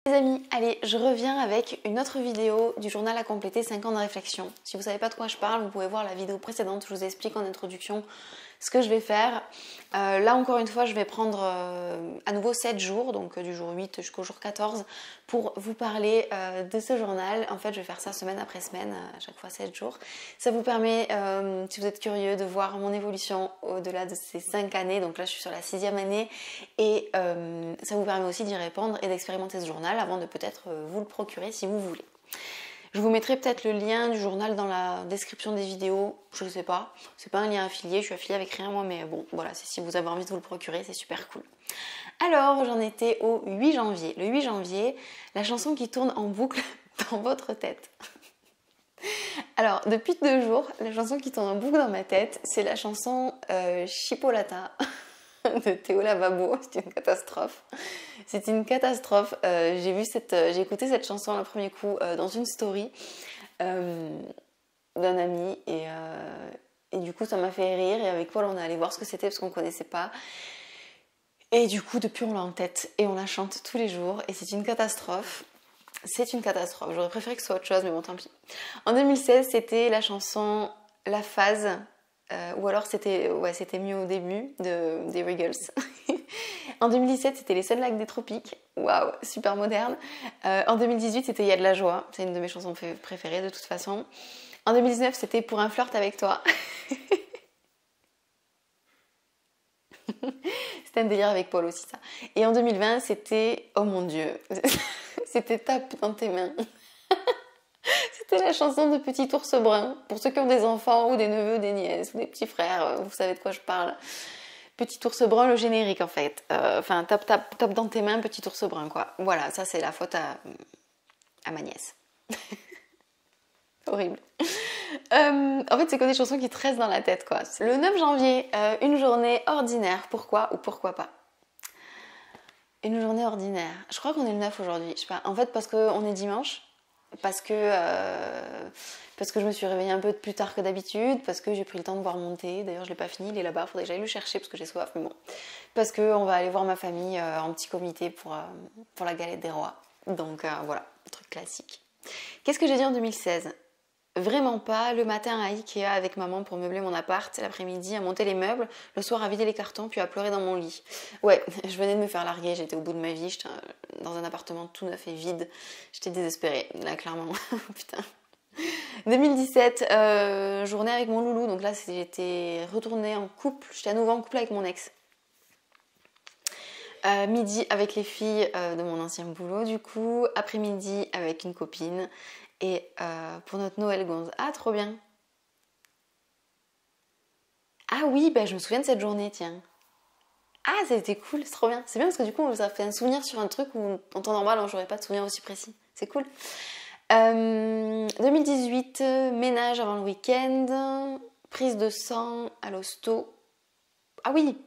Les amis, allez, je reviens avec une autre vidéo du journal à compléter 5 ans de réflexion. Si vous savez pas de quoi je parle, vous pouvez voir la vidéo précédente, je vous explique en introduction ce que je vais faire. Là encore une fois, je vais prendre à nouveau 7 jours, donc du jour 8 jusqu'au jour 14, pour vous parler de ce journal. En fait, je vais faire ça semaine après semaine, à chaque fois 7 jours. Ça vous permet, si vous êtes curieux, de voir mon évolution au-delà de ces 5 années. Donc là, je suis sur la 6e année et ça vous permet aussi d'y répondre et d'expérimenter ce journal avant de peut-être vous le procurer si vous voulez. Je vous mettrai peut-être le lien du journal dans la description des vidéos, je sais pas, c'est pas un lien affilié, je suis affiliée avec rien moi, mais bon, voilà, si vous avez envie de vous le procurer, c'est super cool. Alors, j'en étais au 8 janvier. Le 8 janvier, la chanson qui tourne en boucle dans votre tête. Alors, depuis 2 jours, la chanson qui tourne en boucle dans ma tête, c'est la chanson Chipolata de Théo Lavabo. C'est une catastrophe. C'est une catastrophe. J'ai écouté cette chanson le premier coup dans une story d'un ami et du coup ça m'a fait rire et avec Paul on est allé voir ce que c'était parce qu'on ne connaissait pas. Et du coup depuis on l'a en tête et on la chante tous les jours et c'est une catastrophe. C'est une catastrophe. J'aurais préféré que ce soit autre chose mais bon tant pis. En 2016 c'était la chanson La Phase. Ou alors c'était mieux au début des Regals. En 2017 c'était Les Seuls Lacs des Tropiques. Waouh, super moderne. En 2018 c'était Il y a de la joie. C'est une de mes chansons préférées de toute façon. En 2019 c'était Pour un flirt avec toi. C'était un délire avec Paul aussi ça. Et en 2020 c'était Oh mon Dieu. C'était Tape dans tes mains. C'était la chanson de Petit Ours Brun. Pour ceux qui ont des enfants ou des neveux, des nièces ou des petits frères, vous savez de quoi je parle. Petit Ours Brun, le générique en fait. Enfin, tape dans tes mains, Petit Ours Brun quoi. Voilà, ça c'est la faute à ma nièce. Horrible. En fait, c'est que des chansons qui te restent dans la tête quoi. Le 9 janvier, une journée ordinaire. Pourquoi ou pourquoi pas? Une journée ordinaire. Je crois qu'on est le 9 aujourd'hui. Je sais pas. En fait, parce qu'on est dimanche. Parce que je me suis réveillée un peu plus tard que d'habitude, parce que j'ai pris le temps de voir mon thé. D'ailleurs, je l'ai pas fini, il est là-bas, faudrait que j'aille le chercher parce que j'ai soif, mais bon. Parce qu'on va aller voir ma famille en petit comité pour la galette des rois. Donc voilà, truc classique. Qu'est-ce que j'ai dit en 2016? Vraiment pas. Le matin à Ikea avec maman pour meubler mon appart, l'après-midi à monter les meubles, le soir à vider les cartons puis à pleurer dans mon lit. Ouais, je venais de me faire larguer, j'étais au bout de ma vie, j'étais dans un appartement tout neuf et vide. J'étais désespérée, là clairement. Putain. 2017, journée avec mon loulou, donc là j'étais retournée en couple, j'étais à nouveau en couple avec mon ex. Midi avec les filles de mon ancien boulot du coup, après-midi avec une copine. Et pour notre Noël Gonze. Ah, trop bien. Ah oui, bah, je me souviens de cette journée, tiens. Ah, c'était cool, c'est trop bien. C'est bien parce que du coup, ça fait un souvenir sur un truc où en temps normal, j'aurais pas de souvenir aussi précis. C'est cool. 2018, ménage avant le week-end. Prise de sang à l'hosto. Ah oui,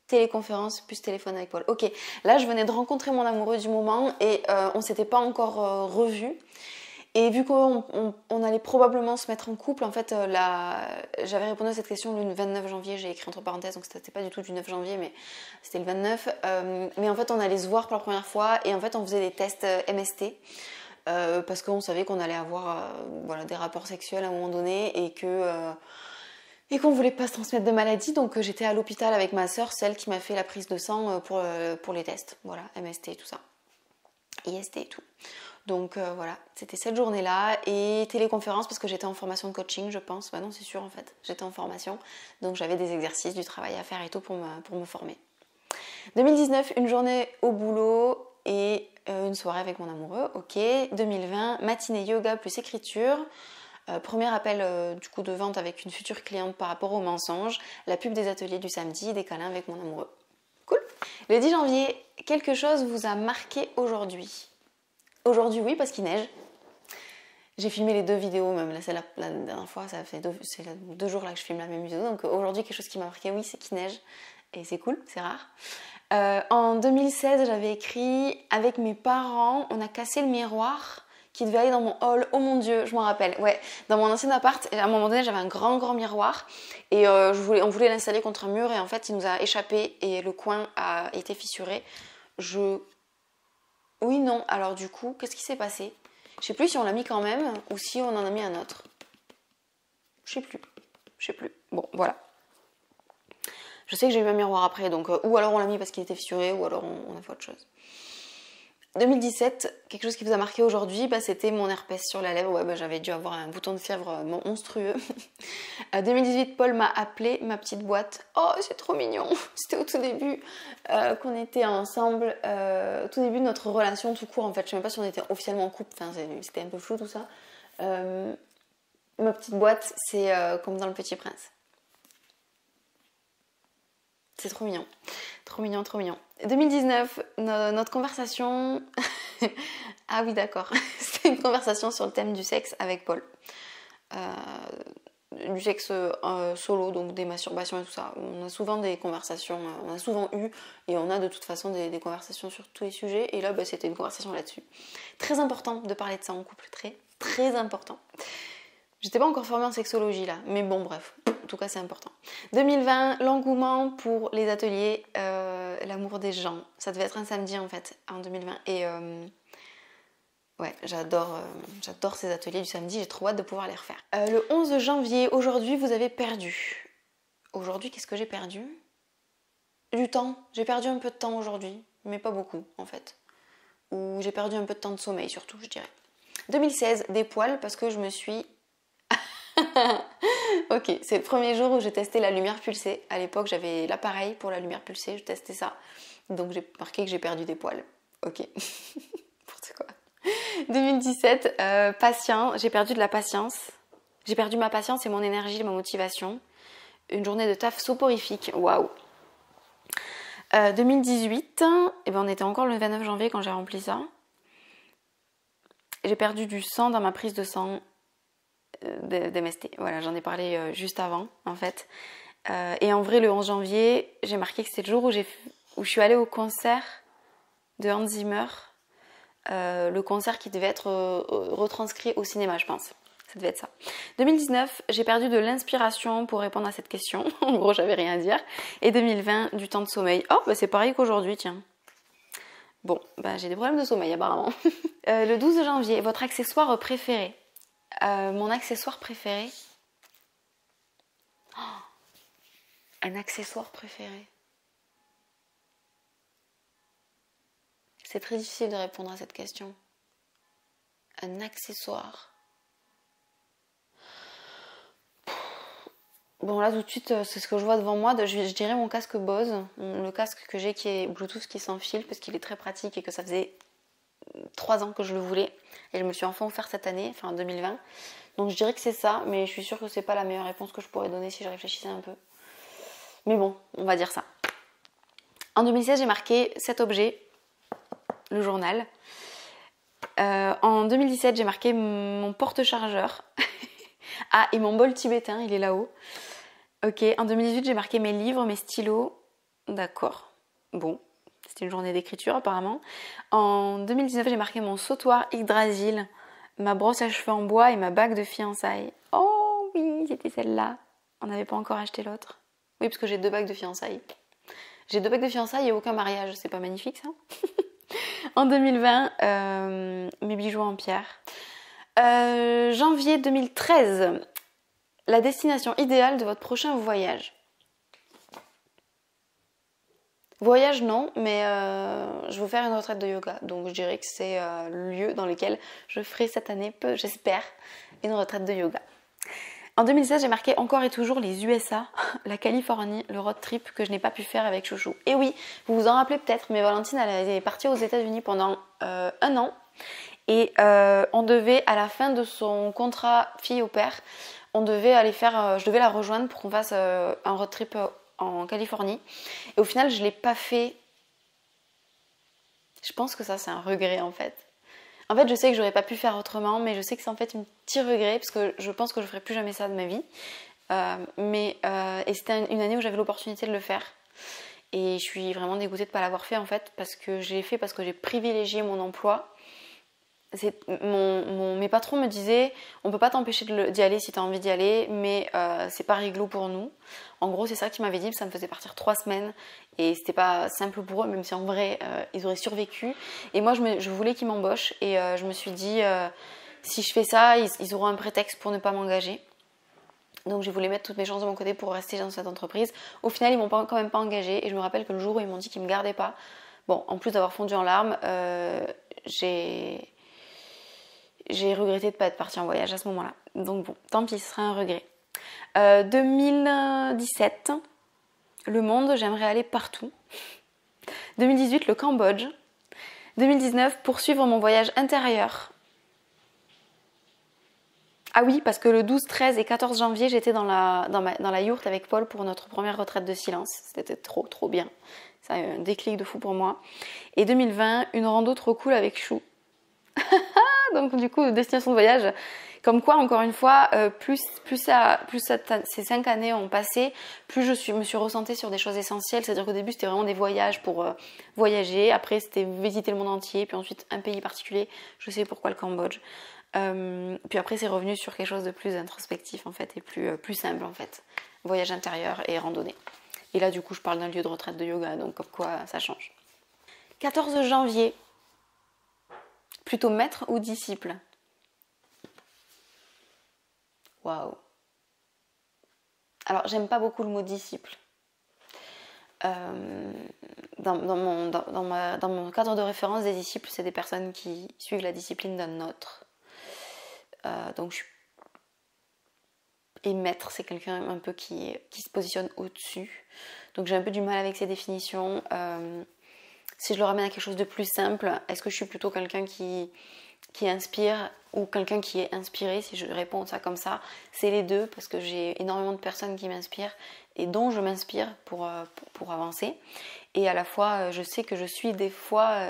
téléconférence plus téléphone avec Paul. Ok, là, je venais de rencontrer mon amoureux du moment et on s'était pas encore revus. Et vu qu'on allait probablement se mettre en couple, en fait, j'avais répondu à cette question le 29 janvier, j'ai écrit entre parenthèses, donc c'était pas du tout du 9 janvier, mais c'était le 29. Mais en fait, on allait se voir pour la première fois et en fait, on faisait des tests MST parce qu'on savait qu'on allait avoir des rapports sexuels à un moment donné et qu'on voulait pas se transmettre de maladie. Donc j'étais à l'hôpital avec ma soeur, celle qui m'a fait la prise de sang pour les tests. Voilà, MST et tout ça. IST et tout. Donc voilà, c'était cette journée-là et téléconférence parce que j'étais en formation de coaching, je pense. Bah non, c'est sûr en fait, j'étais en formation. Donc j'avais des exercices, du travail à faire et tout pour me former. 2019, une journée au boulot et une soirée avec mon amoureux. Ok. 2020, matinée yoga plus écriture. Premier appel du coup de vente avec une future cliente par rapport aux mensonges. La pub des ateliers du samedi, des câlins avec mon amoureux. Cool. Le 10 janvier, quelque chose vous a marqué aujourd'hui? Aujourd'hui oui parce qu'il neige. J'ai filmé les 2 vidéos même, là c'est la dernière fois, c'est 2 jours là que je filme la même vidéo. Donc aujourd'hui quelque chose qui m'a marqué, oui c'est qu'il neige. Et c'est cool, c'est rare. En 2016 j'avais écrit avec mes parents, on a cassé le miroir qui devait aller dans mon hall. Oh mon dieu, je m'en rappelle. Ouais, dans mon ancien appart, à un moment donné j'avais un grand miroir et on voulait l'installer contre un mur et en fait il nous a échappé et le coin a été fissuré. Je Oui, non. Alors du coup, qu'est-ce qui s'est passé? Je sais plus si on l'a mis quand même ou si on en a mis un autre. Je sais plus. Je sais plus. Bon, voilà. Je sais que j'ai eu un miroir après, donc ou alors on l'a mis parce qu'il était fissuré, ou alors on a fait autre chose. 2017, quelque chose qui vous a marqué aujourd'hui, bah, c'était mon herpès sur la lèvre. Ouais, bah, j'avais dû avoir un bouton de fièvre monstrueux. 2018, Paul m'a appelé, ma petite boîte. Oh, c'est trop mignon. C'était au tout début qu'on était ensemble, au tout début de notre relation tout court en fait. Je sais même pas si on était officiellement en couple, enfin, c'était un peu flou tout ça. Ma petite boîte, c'est comme dans Le Petit Prince. C'est trop mignon. Trop mignon, trop mignon. 2019, notre conversation... ah oui, d'accord. C'était une conversation sur le thème du sexe avec Paul. Du sexe solo, donc des masturbations et tout ça. On a souvent des conversations, on a souvent eu, et on a de toute façon des conversations sur tous les sujets. Et là, bah, c'était une conversation là-dessus. Très important de parler de ça en couple. Très, très important. J'étais pas encore formée en sexologie là, mais bon bref, en tout cas c'est important. 2020, l'engouement pour les ateliers, l'amour des gens. Ça devait être un samedi en fait, en 2020. Et ouais, j'adore ces ateliers du samedi, j'ai trop hâte de pouvoir les refaire. Le 11 janvier, aujourd'hui vous avez perdu. Aujourd'hui, qu'est-ce que j'ai perdu? Du temps. J'ai perdu un peu de temps aujourd'hui, mais pas beaucoup en fait. Ou j'ai perdu un peu de temps de sommeil surtout, je dirais. 2016, des poils parce que je me suis... Ok, c'est le premier jour où j'ai testé la lumière pulsée. À l'époque, j'avais l'appareil pour la lumière pulsée, je testais ça. Donc j'ai marqué que j'ai perdu des poils. Ok, n'importe quoi. 2017, patient, j'ai perdu de la patience. J'ai perdu ma patience et mon énergie, ma motivation. Une journée de taf soporifique, waouh. 2018, eh ben on était encore le 29 janvier quand j'ai rempli ça. J'ai perdu du sang dans ma prise de sang. d'MST. Voilà, j'en ai parlé juste avant en fait. Et en vrai, le 11 janvier, j'ai marqué que c'était le jour où je suis allée au concert de Hans Zimmer. Le concert qui devait être retranscrit au cinéma, je pense. Ça devait être ça. 2019, j'ai perdu de l'inspiration pour répondre à cette question. En gros, j'avais rien à dire. Et 2020, du temps de sommeil. Oh, bah c'est pareil qu'aujourd'hui, tiens. Bon, bah j'ai des problèmes de sommeil apparemment. Le 12 janvier, votre accessoire préféré? Mon accessoire préféré. Oh, un accessoire préféré. C'est très difficile de répondre à cette question. Un accessoire. Bon là tout de suite c'est ce que je vois devant moi. Je dirais mon casque Bose. Le casque que j'ai qui est Bluetooth qui sans fil parce qu'il est très pratique et que ça faisait 3 ans que je le voulais. Et je me suis enfin offert cette année, enfin en 2020. Donc je dirais que c'est ça, mais je suis sûre que c'est pas la meilleure réponse que je pourrais donner si je réfléchissais un peu. Mais bon, on va dire ça. En 2016, j'ai marqué cet objet, le journal. En 2017, j'ai marqué mon porte-chargeur. Ah, et mon bol tibétain, il est là-haut. Ok, en 2018, j'ai marqué mes livres, mes stylos. D'accord. Bon, c'était une journée d'écriture apparemment. En 2019, j'ai marqué mon sautoir Yggdrasil, ma brosse à cheveux en bois et ma bague de fiançailles. Oh oui, c'était celle-là. On n'avait pas encore acheté l'autre. Oui, parce que j'ai 2 bagues de fiançailles. J'ai 2 bagues de fiançailles et aucun mariage. C'est pas magnifique ça? En 2020, mes bijoux en pierre. Janvier 2013, la destination idéale de votre prochain voyage. Voyage non, mais je veux faire une retraite de yoga. Donc je dirais que c'est le lieu dans lequel je ferai cette année, j'espère, une retraite de yoga. En 2016, j'ai marqué encore et toujours les USA, la Californie, le road trip que je n'ai pas pu faire avec Chouchou. Et oui, vous vous en rappelez peut-être, mais Valentine, elle est partie aux États-Unis pendant 1 an. Et on devait, à la fin de son contrat fille au père, je devais la rejoindre pour qu'on fasse un road trip en Californie. Et au final, je ne l'ai pas fait. Je pense que ça, c'est un regret en fait. En fait, je sais que j'aurais pas pu faire autrement, mais je sais que c'est en fait un petit regret parce que je pense que je ferai plus jamais ça de ma vie. Et c'était une année où j'avais l'opportunité de le faire. Et je suis vraiment dégoûtée de ne pas l'avoir fait en fait, parce que je l'ai fait parce que j'ai privilégié mon emploi Mes patrons me disaient on peut pas t'empêcher d'y aller si tu as envie d'y aller, mais c'est pas réglo pour nous. En gros, c'est ça qu'ils m'avaient dit, ça me faisait partir 3 semaines et c'était pas simple pour eux, même si en vrai ils auraient survécu. Et moi je voulais qu'ils m'embauchent et je me suis dit si je fais ça, ils auront un prétexte pour ne pas m'engager. Donc je voulais mettre toutes mes chances de mon côté pour rester dans cette entreprise. Au final, ils m'ont quand même pas engagée et je me rappelle que le jour où ils m'ont dit qu'ils me gardaient pas, bon, en plus d'avoir fondu en larmes, j'ai regretté de ne pas être partie en voyage à ce moment-là. Donc bon, tant pis, ce sera un regret. 2017, le monde, j'aimerais aller partout. 2018, le Cambodge. 2019, poursuivre mon voyage intérieur. Ah oui, parce que le 12, 13 et 14 janvier, j'étais dans la yourte avec Paul pour notre première retraite de silence. C'était trop bien. Ça a eu un déclic de fou pour moi. Et 2020, une rando trop cool avec Chou. Donc du coup, destination de voyage. Comme quoi, encore une fois, plus ces 5 années ont passé, plus me suis ressentée sur des choses essentielles. C'est-à-dire qu'au début, c'était vraiment des voyages pour voyager. Après, c'était visiter le monde entier. Puis ensuite, un pays particulier. Je sais pourquoi le Cambodge. Puis après, c'est revenu sur quelque chose de plus introspectif, en fait, et plus simple, en fait. Voyage intérieur et randonnée. Et là, du coup, je parle d'un lieu de retraite de yoga. Donc, comme quoi, ça change. 14 janvier. Plutôt maître ou disciple? Waouh. Alors, j'aime pas beaucoup le mot disciple. Dans mon cadre de référence, des disciples, c'est des personnes qui suivent la discipline d'un autre. Et maître, c'est quelqu'un un peu qui se positionne au-dessus. Donc, j'ai un peu du mal avec ces définitions. Si je le ramène à quelque chose de plus simple, est-ce que je suis plutôt quelqu'un qui inspire ou quelqu'un qui est inspiré? Si je réponds ça comme ça, c'est les deux parce que j'ai énormément de personnes qui m'inspirent et dont je m'inspire pour avancer. Et à la fois, je sais que je suis des fois,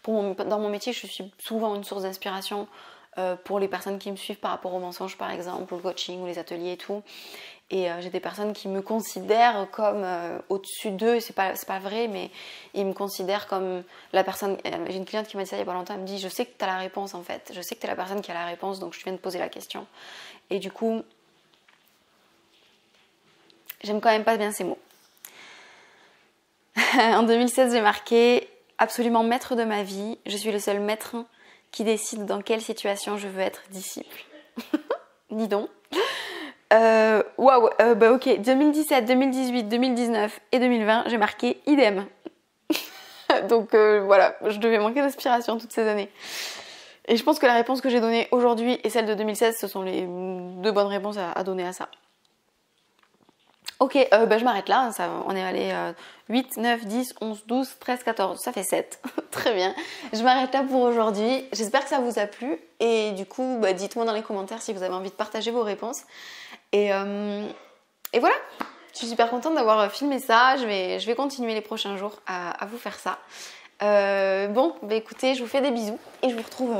dans mon métier, je suis souvent une source d'inspiration pour les personnes qui me suivent par rapport aux mensonges par exemple, ou le coaching ou les ateliers et tout. Et j'ai des personnes qui me considèrent comme au-dessus d'eux, c'est pas vrai, mais ils me considèrent comme la personne. J'ai une cliente qui m'a dit ça il y a pas longtemps, elle me dit je sais que tu as la réponse en fait, je sais que tu es la personne qui a la réponse, donc je viens de poser la question. Et du coup, j'aime quand même pas bien ces mots. En 2016, j'ai marqué absolument maître de ma vie, je suis le seul maître qui décide dans quelle situation je veux être disciple. Dis donc. Ok, 2017, 2018, 2019 et 2020, j'ai marqué idem. Donc voilà, je devais manquer d'inspiration toutes ces années. Et je pense que la réponse que j'ai donnée aujourd'hui et celle de 2016, ce sont les 2 bonnes réponses à donner à ça. Ok, je m'arrête là, on est allé 8, 9, 10, 11, 12, 13, 14, ça fait 7. Très bien, je m'arrête là pour aujourd'hui. J'espère que ça vous a plu et du coup, dites-moi dans les commentaires si vous avez envie de partager vos réponses. Et voilà, je suis super contente d'avoir filmé ça. Je vais continuer les prochains jours à vous faire ça. Écoutez, je vous fais des bisous et je vous retrouve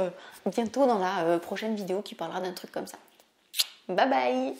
bientôt dans la prochaine vidéo qui parlera d'un truc comme ça. Bye bye!